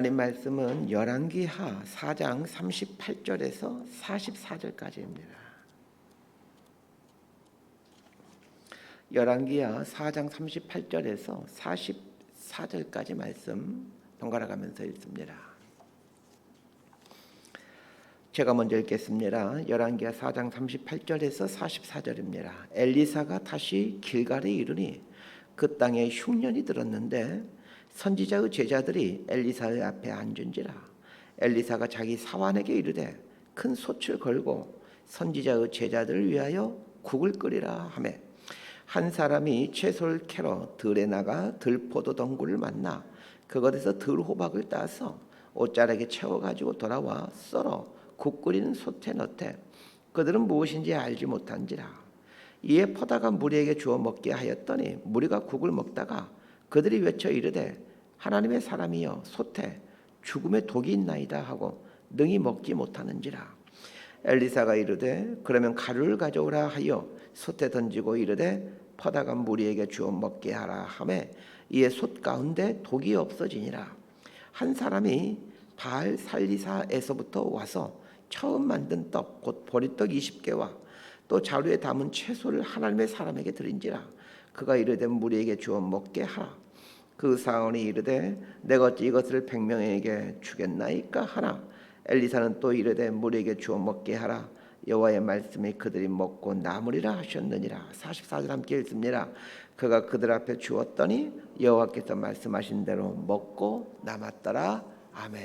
하나님 말씀은 열왕기하 4장 38절에서 44절까지입니다. 열왕기하 4장 38절에서 44절까지 말씀 번갈아 가면서 읽습니다. 제가 먼저 읽겠습니다. 열왕기하 4장 38절에서 44절입니다. 엘리사가 다시 길갈에 이르니 그 땅에 흉년이 들었는데 선지자의 제자들이 엘리사의 앞에 앉은지라. 엘리사가 자기 사환에게 이르되 큰 솥을 걸고 선지자의 제자들을 위하여 국을 끓이라 하며 한 사람이 채소를 캐러 들에 나가 들포도 덩굴을 만나 그것에서 들호박을 따서 옷자락에 채워가지고 돌아와 썰어 국 끓이는 솥에 넣되 그들은 무엇인지 알지 못한지라. 이에 퍼다가 무리에게 주어 먹게 하였더니 무리가 국을 먹다가 그들이 외쳐 이르되 하나님의 사람이여 솥에 죽음의 독이 있나이다 하고 능히 먹지 못하는지라. 엘리사가 이르되 그러면 가루를 가져오라 하여 솥에 던지고 이르되 퍼다가 무리에게 주어 먹게 하라 하매 이에 솥 가운데 독이 없어지니라. 한 사람이 바알 살리사에서부터 와서 처음 만든 떡 곧 보리떡 20개와 또 자루에 담은 채소를 하나님의 사람에게 드린지라. 그가 이르되 무리에게 주어 먹게 하라. 그 사원이 이르되 내가 어찌 이것을 100명에게 주겠나이까 하나. 엘리사는 또 이르되 무리에게 주어 먹게 하라. 여호와의 말씀이 그들이 먹고 남으리라 하셨느니라. 44절 함께 읽습니다. 그가 그들 앞에 주었더니 여호와께서 말씀하신 대로 먹고 남았더라. 아멘.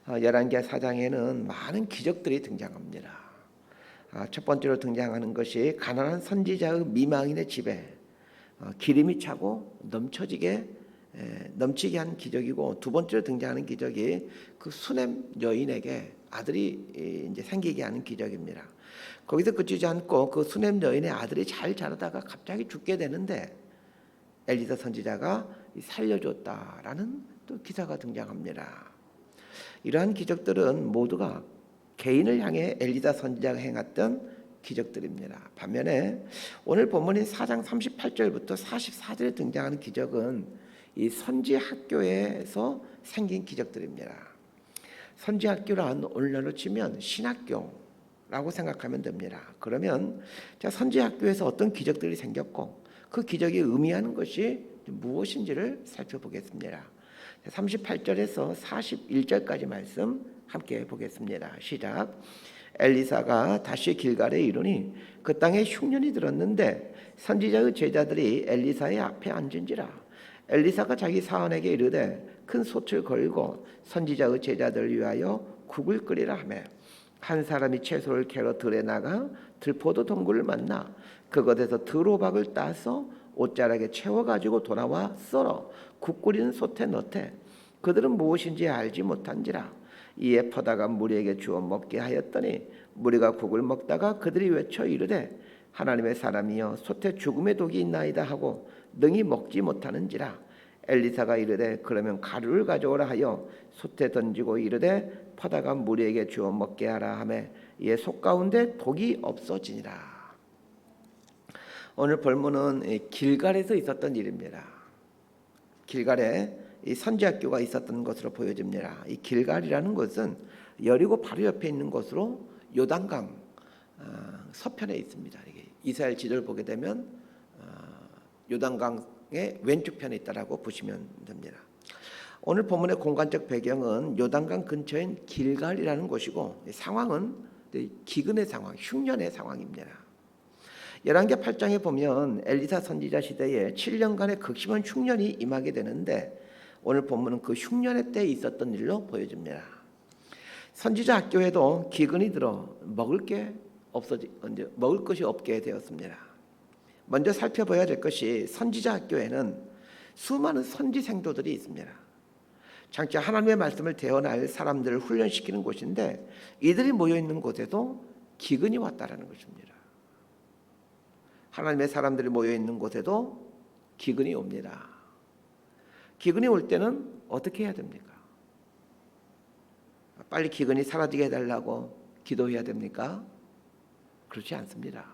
열왕기하 4장에는 많은 기적들이 등장합니다. 첫 번째로 등장하는 것이 가난한 선지자의 미망인의 집에 기름이 차고 넘치게 한 기적이고, 두 번째로 등장하는 기적이 그 수넴 여인에게 아들이 이제 생기게 하는 기적입니다. 거기서 그치지 않고 그 수넴 여인의 아들이 잘 자라다가 갑자기 죽게 되는데 엘리사 선지자가 살려줬다라는 또 기사가 등장합니다. 이러한 기적들은 모두가 개인을 향해 엘리사 선지자가 행했던 기적들입니다. 반면에 오늘 본문인 4장 38절부터 44절에 등장하는 기적은 이 선지 학교에서 생긴 기적들입니다. 선지 학교란 오늘날로 치면 신학교라고 생각하면 됩니다. 그러면 선지 학교에서 어떤 기적들이 생겼고 그 기적이 의미하는 것이 무엇인지를 살펴보겠습니다. 38절에서 41절까지 말씀 함께 보겠습니다. 시작. 엘리사가 다시 길갈에 이르니 그 땅에 흉년이 들었는데 선지자의 제자들이 엘리사의 앞에 앉은지라. 엘리사가 자기 사원에게 이르되 큰 솥을 걸고 선지자의 제자들을 위하여 국을 끓이라 하며 한 사람이 채소를 캐러 들에 나가 들포도 덩굴을 만나 그것에서 들호박을 따서 옷자락에 채워가지고 돌아와 썰어 국 끓이는 솥에 넣되 그들은 무엇인지 알지 못한지라. 이에 퍼다가 무리에게 주어 먹게 하였더니 무리가 국을 먹다가 그들이 외쳐 이르되 하나님의 사람이여 솥에 죽음의 독이 있나이다 하고 능히 먹지 못하는지라. 엘리사가 이르되 그러면 가루를 가져오라 하여 솥에 던지고 이르되 퍼다가 무리에게 주어 먹게 하라 하며 이에 솥 가운데 독이 없어지니라. 오늘 본문은 길갈에서 있었던 일입니다. 길갈에 이 선지학교가 있었던 것으로 보여집니다. 이 길갈이라는 곳은 여리고 바로 옆에 있는 곳으로 요단강 서편에 있습니다. 이스라엘 지도를 보게 되면 요단강의 왼쪽 편에 있다라고 보시면 됩니다. 오늘 본문의 공간적 배경은 요단강 근처인 길갈이라는 곳이고 상황은 기근의 상황, 흉년의 상황입니다. 열왕기하 8장에 보면 엘리사 선지자 시대에 7년간의 극심한 흉년이 임하게 되는데 오늘 본문은 그 흉년의 때에 있었던 일로 보여집니다. 선지자 학교에도 기근이 들어 먹을 것이 없게 되었습니다. 먼저 살펴봐야 될 것이 선지자 학교에는 수많은 선지 생도들이 있습니다. 장차 하나님의 말씀을 대언할 사람들을 훈련시키는 곳인데 이들이 모여 있는 곳에도 기근이 왔다라는 것입니다. 하나님의 사람들이 모여 있는 곳에도 기근이 옵니다. 기근이 올 때는 어떻게 해야 됩니까? 빨리 기근이 사라지게 해달라고 기도해야 됩니까? 그렇지 않습니다.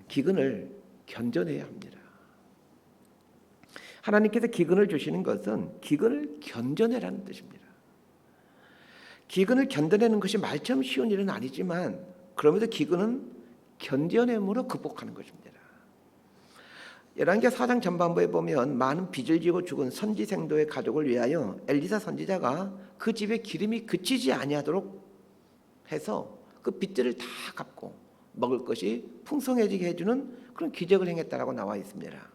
기근을 견뎌내야 합니다. 하나님께서 기근을 주시는 것은 기근을 견뎌내라는 뜻입니다. 기근을 견뎌내는 것이 말처럼 쉬운 일은 아니지만 그럼에도 기근은 견뎌냄으로 극복하는 것입니다. 열왕기하 4장 전반부에 보면 많은 빚을 지고 죽은 선지생도의 가족을 위하여 엘리사 선지자가 그 집에 기름이 그치지 아니하도록 해서 그 빚들을 다 갚고 먹을 것이 풍성해지게 해주는 그런 기적을 행했다라고 나와 있습니다.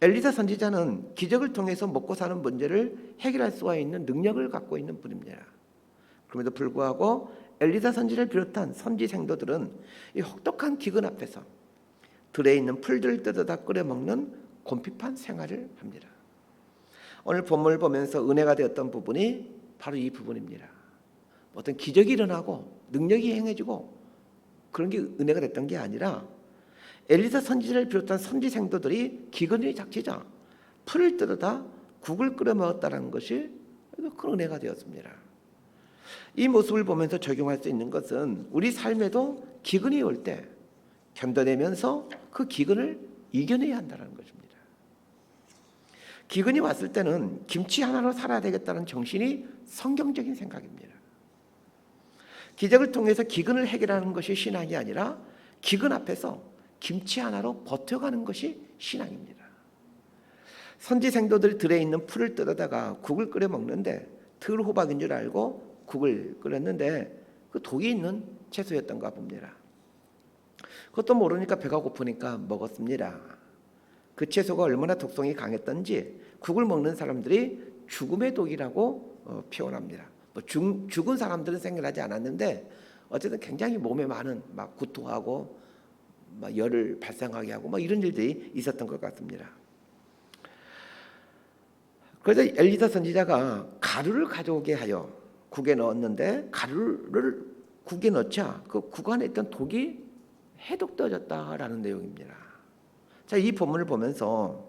엘리사 선지자는 기적을 통해서 먹고 사는 문제를 해결할 수가 있는 능력을 갖고 있는 분입니다. 그럼에도 불구하고 엘리사 선지를 비롯한 선지 생도들은 이 혹독한 기근 앞에서 들에 있는 풀들을 뜯어다 끓여 먹는 곰핍한 생활을 합니다. 오늘 본문을 보면서 은혜가 되었던 부분이 바로 이 부분입니다. 어떤 기적이 일어나고 능력이 행해지고 그런 게 은혜가 됐던 게 아니라 엘리사 선지자를 비롯한 선지 생도들이 기근이 닥치자 풀을 뜯어다 국을 끓여 먹었다는 것이 큰 은혜가 되었습니다. 이 모습을 보면서 적용할 수 있는 것은 우리 삶에도 기근이 올 때 견뎌내면서 그 기근을 이겨내야 한다는 것입니다. 기근이 왔을 때는 김치 하나로 살아야 되겠다는 정신이 성경적인 생각입니다. 기적을 통해서 기근을 해결하는 것이 신앙이 아니라 기근 앞에서 김치 하나로 버텨가는 것이 신앙입니다. 선지 생도들이 들에 있는 풀을 뜯어다가 국을 끓여 먹는데 들호박인 줄 알고 국을 끓였는데 그 독이 있는 채소였던가 봅니다. 그것도 모르니까 배가 고프니까 먹었습니다. 그 채소가 얼마나 독성이 강했던지 국을 먹는 사람들이 죽음의 독이라고 표현합니다. 죽은 사람들은 생각하지 않았는데 어쨌든 굉장히 몸에 많은 막 구토하고 막 열을 발생하게 하고 막 이런 일들이 있었던 것 같습니다. 그래서 엘리사 선지자가 가루를 가져오게 하여 국에 넣었는데 가루를 국에 넣자 그 국 안에 있던 독이 해독되어졌다라는 내용입니다. 자, 이 본문을 보면서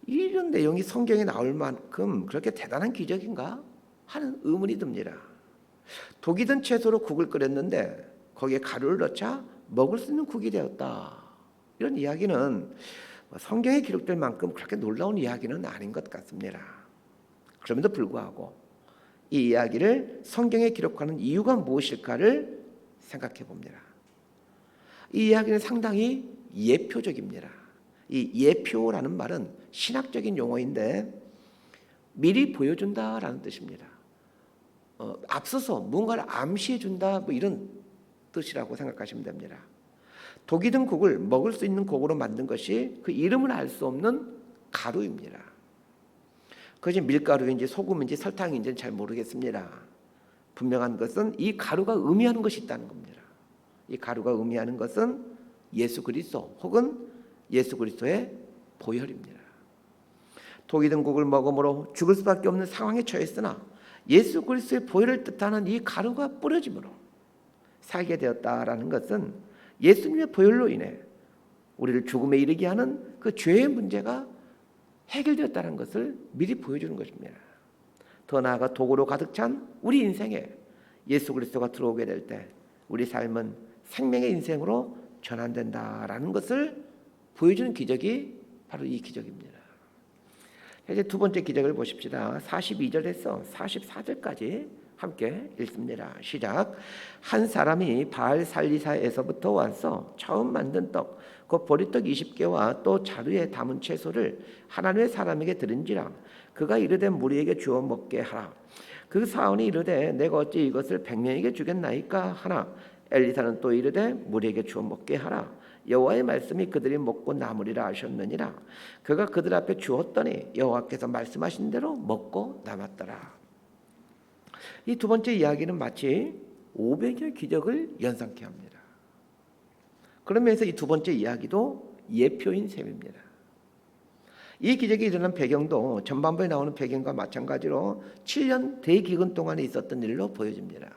이런 내용이 성경에 나올 만큼 그렇게 대단한 기적인가 하는 의문이 듭니다. 독이 든 채소로 국을 끓였는데 거기에 가루를 넣자 먹을 수 있는 국이 되었다. 이런 이야기는 성경에 기록될 만큼 그렇게 놀라운 이야기는 아닌 것 같습니다. 그럼에도 불구하고 이 이야기를 성경에 기록하는 이유가 무엇일까를 생각해 봅니다. 이 이야기는 상당히 예표적입니다. 이 예표라는 말은 신학적인 용어인데 미리 보여준다라는 뜻입니다. 앞서서 뭔가를 암시해준다 뭐 이런 뜻이라고 생각하시면 됩니다. 독이 든 국을 먹을 수 있는 곡으로 만든 것이 그 이름을 알 수 없는 가루입니다. 그것이 밀가루인지 소금인지 설탕인지는 잘 모르겠습니다. 분명한 것은 이 가루가 의미하는 것이 있다는 겁니다. 이 가루가 의미하는 것은 예수 그리스도 혹은 예수 그리스도의 보혈입니다. 독이 든 국을 먹음으로 죽을 수밖에 없는 상황에 처했으나 예수 그리스도의 보혈을 뜻하는 이 가루가 뿌려짐으로 살게 되었다라는 것은 예수님의 보혈로 인해 우리를 죽음에 이르게 하는 그 죄의 문제가 해결되었다는 것을 미리 보여주는 것입니다. 더 나아가 독으로 가득 찬 우리 인생에 예수 그리스도가 들어오게 될 때 우리 삶은 생명의 인생으로 전환된다라는 것을 보여주는 기적이 바로 이 기적입니다. 이제 두 번째 기적을 보십시다. 42절에서 44절까지 함께 읽습니다. 시작. 한 사람이 바알 살리사에서부터 와서 처음 만든 떡, 곧 보리떡 20개와 또 자루에 담은 채소를 하나님의 사람에게 드린지라. 그가 이르되 무리에게 주어 먹게 하라. 그 사원이 이르되 내가 어찌 이것을 100명에게 주겠나이까 하나. 엘리사는 또 이르되 무리에게 주어 먹게 하라. 여호와의 말씀이 그들이 먹고 남으리라 하셨느니라. 그가 그들 앞에 주었더니 여호와께서 말씀하신 대로 먹고 남았더라. 이 두 번째 이야기는 마치 500여 기적을 연상케 합니다. 그러면서 이 두 번째 이야기도 예표인 셈입니다. 이 기적이 일어난 배경도 전반부에 나오는 배경과 마찬가지로 7년 대기근 동안에 있었던 일로 보여집니다.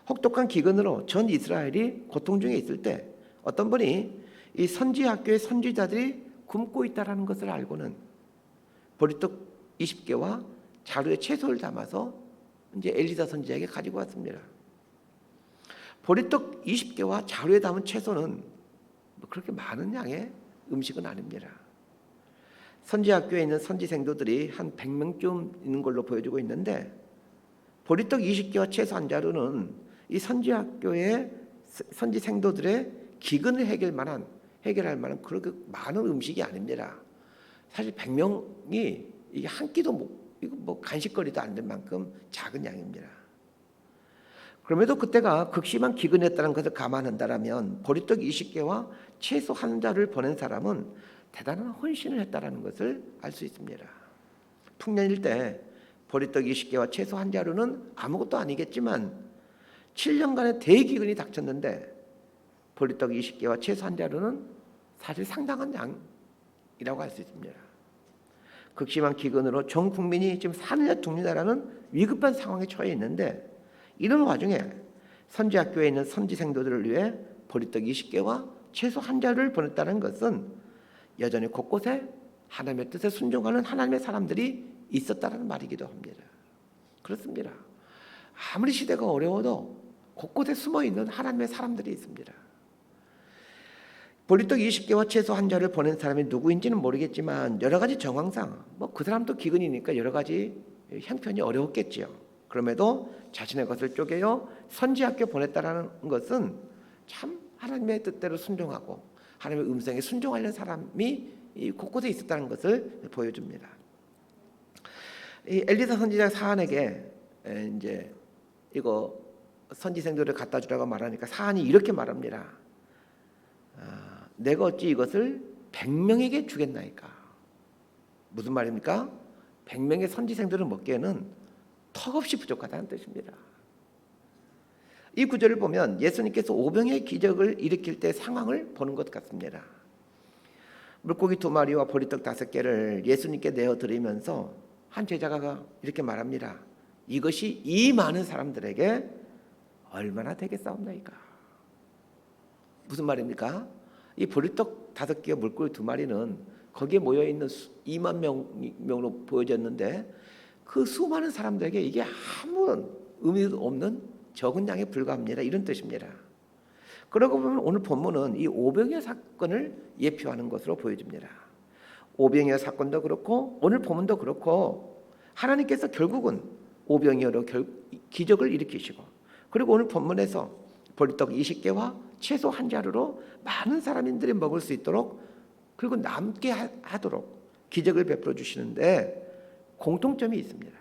혹독한 기근으로 전 이스라엘이 고통 중에 있을 때 어떤 분이 이 선지학교의 선지자들이 굶고 있다는 것을 알고는 보리떡 20개와 자루에 채소를 담아서 이제 엘리사 선지자에게 가지고 왔습니다. 보리떡 20개와 자루에 담은 채소는 그렇게 많은 양의 음식은 아닙니다. 선지학교에 있는 선지생도들이 한 100명쯤 있는 걸로 보여지고 있는데 보리떡 20개와 채소 한 자루는 이 선지학교의 선지생도들의 기근을 해결할 만한 그렇게 많은 음식이 아닙니다. 사실 100명이 이게 한 끼도 이거 뭐 간식거리도 안 될 만큼 작은 양입니다. 그럼에도 그때가 극심한 기근이었다는 것을 감안한다면 보리떡 20개와 채소 한 자루를 보낸 사람은 대단한 헌신을 했다는 것을 알 수 있습니다. 풍년일 때 보리떡 20개와 채소 한 자루는 아무것도 아니겠지만 7년간의 대기근이 닥쳤는데 보리떡 20개와 채소 한 자루는 사실 상당한 양이라고 할 수 있습니다. 극심한 기근으로 전 국민이 지금 사느냐 죽느냐라는 위급한 상황에 처해 있는데 이런 와중에 선지학교에 있는 선지생도들을 위해 보리떡 20개와 채소 한 자루를 보냈다는 것은 여전히 곳곳에 하나님의 뜻에 순종하는 하나님의 사람들이 있었다는 말이기도 합니다. 그렇습니다. 아무리 시대가 어려워도 곳곳에 숨어있는 하나님의 사람들이 있습니다. 보리떡 20개와 채소 한 자루를 보낸 사람이 누구인지는 모르겠지만 여러 가지 정황상 그 사람도 기근이니까 여러 가지 형편이 어려웠겠지요. 그럼에도 자신의 것을 쪼개어 선지학교에 보냈다는 것은 참 하나님의 뜻대로 순종하고 하나님의 음성에 순종하려는 사람이 곳곳에 있었다는 것을 보여줍니다. 이 엘리사 선지자 사한에게 이제 이거 선지생들을 갖다 주라고 말하니까 사한이 이렇게 말합니다. 내가 어찌 이것을 100명에게 주겠나이까? 무슨 말입니까? 100명의 선지생들을 먹기에는 턱없이 부족하다는 뜻입니다. 이 구절을 보면 예수님께서 오병의 기적을 일으킬 때 상황을 보는 것 같습니다. 물고기 2마리와 보리떡 5개를 예수님께 내어드리면서 한 제자가 이렇게 말합니다. 이것이 이 많은 사람들에게 얼마나 되겠사옵나이까? 무슨 말입니까? 이 보리떡 5개와 물고기 2마리는 거기에 모여있는 2만 명으로 보여졌는데 그 수많은 사람들에게 이게 아무런 의미도 없는 적은 양에 불과합니다. 이런 뜻입니다. 그러고 보면 오늘 본문은 이 오병이어 사건을 예표하는 것으로 보여집니다. 오병이어 사건도 그렇고 오늘 본문도 그렇고 하나님께서 결국은 오병이어로 기적을 일으키시고 그리고 오늘 본문에서 보리떡 20개와 채소 한 자루로 많은 사람들이 먹을 수 있도록 그리고 남게 하도록 기적을 베풀어 주시는데 공통점이 있습니다.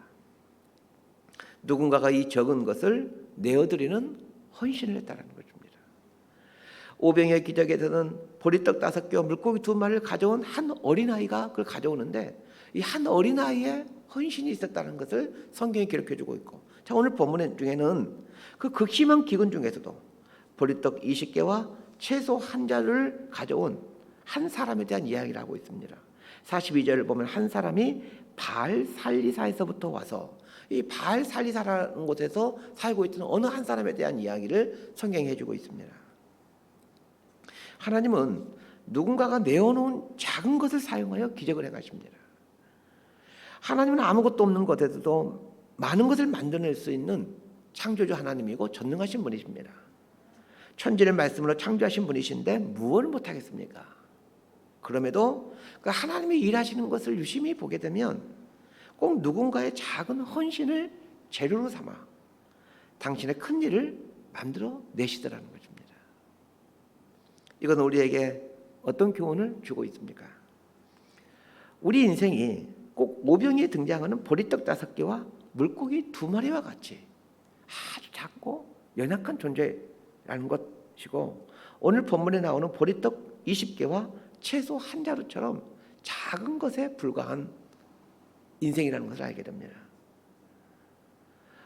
누군가가 이 적은 것을 내어드리는 헌신을 했다는 것입니다. 오병이어 기적에서는 보리떡 5개와 물고기 2마리를 가져온 한 어린아이가 그걸 가져오는데 이 한 어린아이의 헌신이 있었다는 것을 성경이 기록해주고 있고 자 오늘 본문 중에는 그 극심한 기근 중에서도 보리떡 20개와 채소 한 자루를 가져온 한 사람에 대한 이야기를 하고 있습니다. 42절을 보면 한 사람이 바알살리사에서부터 와서 이 바알살리사라는 곳에서 살고 있던 어느 한 사람에 대한 이야기를 성경이 해주고 있습니다. 하나님은 누군가가 내어놓은 작은 것을 사용하여 기적을 행하십니다. 하나님은 아무것도 없는 것에서도 많은 것을 만들어낼 수 있는 창조주 하나님이고 전능하신 분이십니다. 천지를 말씀으로 창조하신 분이신데 무엇을 못하겠습니까? 그럼에도 그 하나님이 일하시는 것을 유심히 보게 되면 꼭 누군가의 작은 헌신을 재료로 삼아 당신의 큰 일을 만들어 내시더라는 것입니다. 이건 우리에게 어떤 교훈을 주고 있습니까? 우리 인생이 꼭 오병이에 등장하는 보리떡 5개와 물고기 2마리와 같이 아주 작고 연약한 존재라는 것이고 오늘 본문에 나오는 보리떡 20개와 채소 한 자루처럼 작은 것에 불과한 인생이라는 것을 알게 됩니다.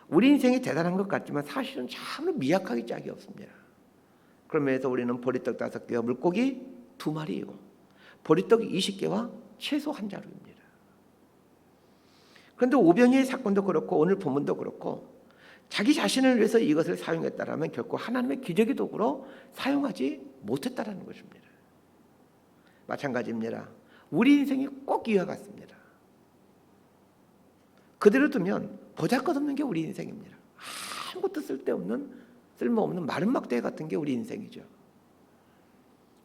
우리 인생이 대단한 것 같지만 사실은 참으로 미약하기 짝이 없습니다. 그러면서 우리는 보리떡 5개와 물고기 2마리이고 보리떡 20개와 채소 한 자루입니다. 그런데 오병이의 사건도 그렇고 오늘 본문도 그렇고 자기 자신을 위해서 이것을 사용했다라면 결코 하나님의 기적의 도구로 사용하지 못했다라는 것입니다. 마찬가지입니다. 우리 인생이 꼭 이와 같습니다. 그대로 두면 보잘것없는 게 우리 인생입니다. 아무것도 쓸모없는 마른 막대 같은 게 우리 인생이죠.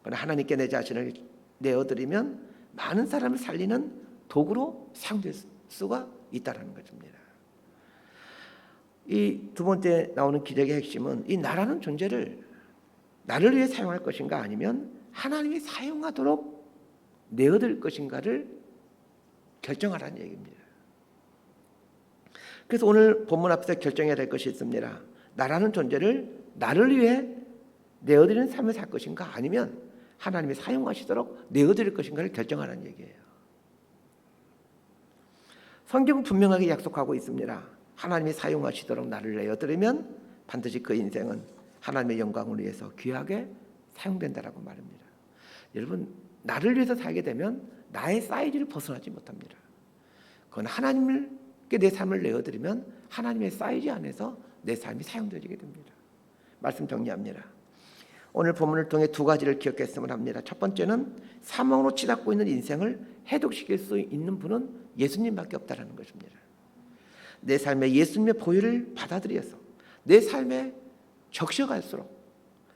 그러나 하나님께 내 자신을 내어드리면 많은 사람을 살리는 도구로 사용될 수가 있다는 것입니다. 이 두 번째 나오는 기적의 핵심은 이 나라는 존재를 나를 위해 사용할 것인가 아니면 하나님이 사용하도록 내어드릴 것인가를 결정하라는 얘기입니다. 그래서 오늘 본문 앞에서 결정해야 될 것이 있습니다. 나라는 존재를 나를 위해 내어드리는 삶을 살 것인가 아니면 하나님이 사용하시도록 내어드릴 것인가를 결정하라는 얘기예요. 성경은 분명하게 약속하고 있습니다. 하나님이 사용하시도록 나를 내어드리면 반드시 그 인생은 하나님의 영광을 위해서 귀하게 사용된다라고 말합니다. 여러분, 나를 위해서 살게 되면 나의 사이즈를 벗어나지 못합니다. 그건 하나님께 내 삶을 내어드리면 하나님의 사이즈 안에서 내 삶이 사용되게 됩니다. 말씀 정리합니다. 오늘 본문을 통해 두 가지를 기억했으면 합니다. 첫 번째는 사망으로 치닫고 있는 인생을 해독시킬 수 있는 분은 예수님밖에 없다는 것입니다. 내 삶에 예수님의 보혈을 받아들여서 내 삶에 적셔갈수록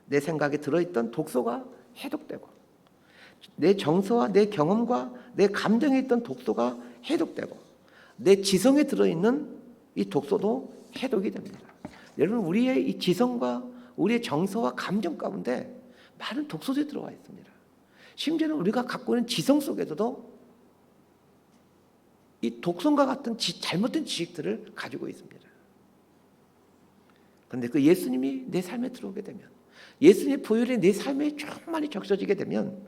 내 생각에 들어있던 독소가 해독되고 내 정서와 내 경험과 내 감정에 있던 독소가 해독되고 내 지성에 들어있는 이 독소도 해독이 됩니다. 여러분, 우리의 이 지성과 우리의 정서와 감정 가운데 많은 독소들이 들어와 있습니다. 심지어는 우리가 갖고 있는 지성 속에서도 이 독성과 같은 잘못된 지식들을 가지고 있습니다. 그런데 그 예수님이 내 삶에 들어오게 되면, 예수님의 보혈이 내 삶에 충만히 적셔지게 되면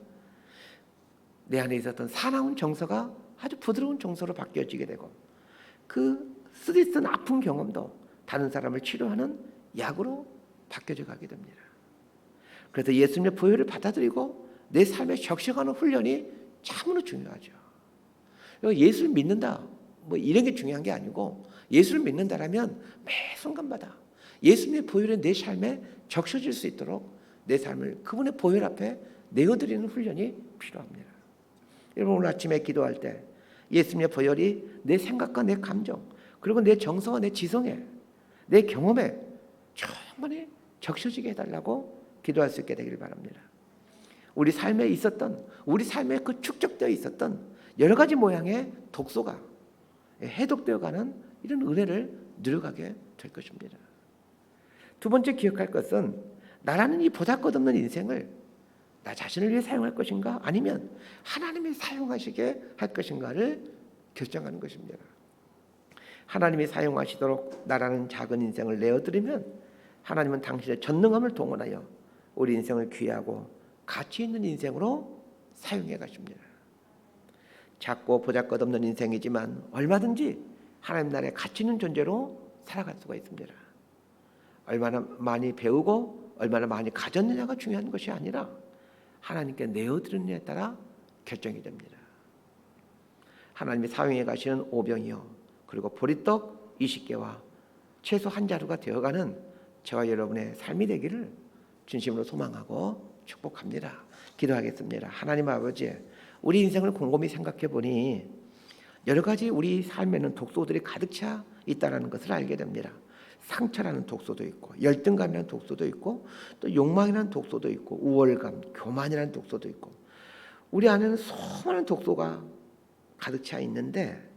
내 안에 있었던 사나운 정서가 아주 부드러운 정서로 바뀌어지게 되고 그 쓰디쓴 아픈 경험도 다른 사람을 치료하는 약으로 바뀌어져 가게 됩니다. 그래서 예수님의 보혈을 받아들이고 내 삶에 적셔가는 훈련이 참으로 중요하죠. 예수를 믿는다, 뭐 이런 게 중요한 게 아니고 예수를 믿는다라면 매 순간마다 예수님의 보혈이 내 삶에 적셔질 수 있도록 내 삶을 그분의 보혈 앞에 내어드리는 훈련이 필요합니다. 여러분, 오늘 아침에 기도할 때 예수님의 보혈이 내 생각과 내 감정 그리고 내 정서와 내 지성에 내 경험에 충분히 적셔지게 해달라고 기도할 수 있게 되기를 바랍니다. 우리 삶에 있었던, 우리 삶에 그 축적되어 있었던 여러 가지 모양의 독소가 해독되어가는 이런 은혜를 누려가게 될 것입니다. 두 번째 기억할 것은 나라는 이 보잘것없는 인생을 나 자신을 위해 사용할 것인가 아니면 하나님이 사용하시게 할 것인가를 결정하는 것입니다. 하나님이 사용하시도록 나라는 작은 인생을 내어드리면 하나님은 당신의 전능함을 동원하여 우리 인생을 귀하고 가치 있는 인생으로 사용해 가십니다. 작고 보잘것없는 인생이지만 얼마든지 하나님 나라의 가치 있는 존재로 살아갈 수가 있습니다. 얼마나 많이 배우고 얼마나 많이 가졌느냐가 중요한 것이 아니라 하나님께 내어드리느냐에 따라 결정이 됩니다. 하나님이 사용해 가시는 오병이어 그리고 보리떡 20개와 채소 한 자루가 되어가는 저와 여러분의 삶이 되기를 진심으로 소망하고 축복합니다. 기도하겠습니다. 하나님 아버지, 우리 인생을 곰곰이 생각해 보니 여러 가지 우리 삶에는 독소들이 가득 차 있다는 것을 알게 됩니다. 상처라는 독소도 있고 열등감이라는 독소도 있고 또 욕망이라는 독소도 있고 우월감, 교만이라는 독소도 있고 우리 안에는 수많은 독소가 가득 차 있는데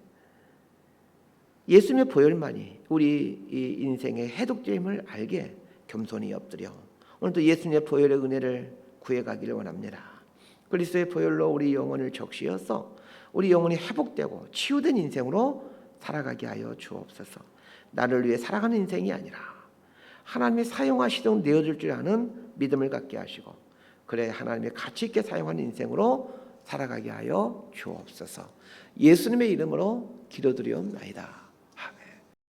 예수님의 보혈만이 우리 이 인생의 해독제임을 알게 겸손히 엎드려 오늘도 예수님의 보혈의 은혜를 구해가기를 원합니다. 그리스도의 보혈로 우리 영혼을 적시어서 우리 영혼이 회복되고 치유된 인생으로 살아가게 하여 주옵소서. 나를 위해 살아가는 인생이 아니라 하나님이 사용하시도록 내어줄 줄 아는 믿음을 갖게 하시고 그래 하나님의 가치 있게 사용하는 인생으로 살아가게 하여 주옵소서. 예수님의 이름으로 기도드리옵나이다.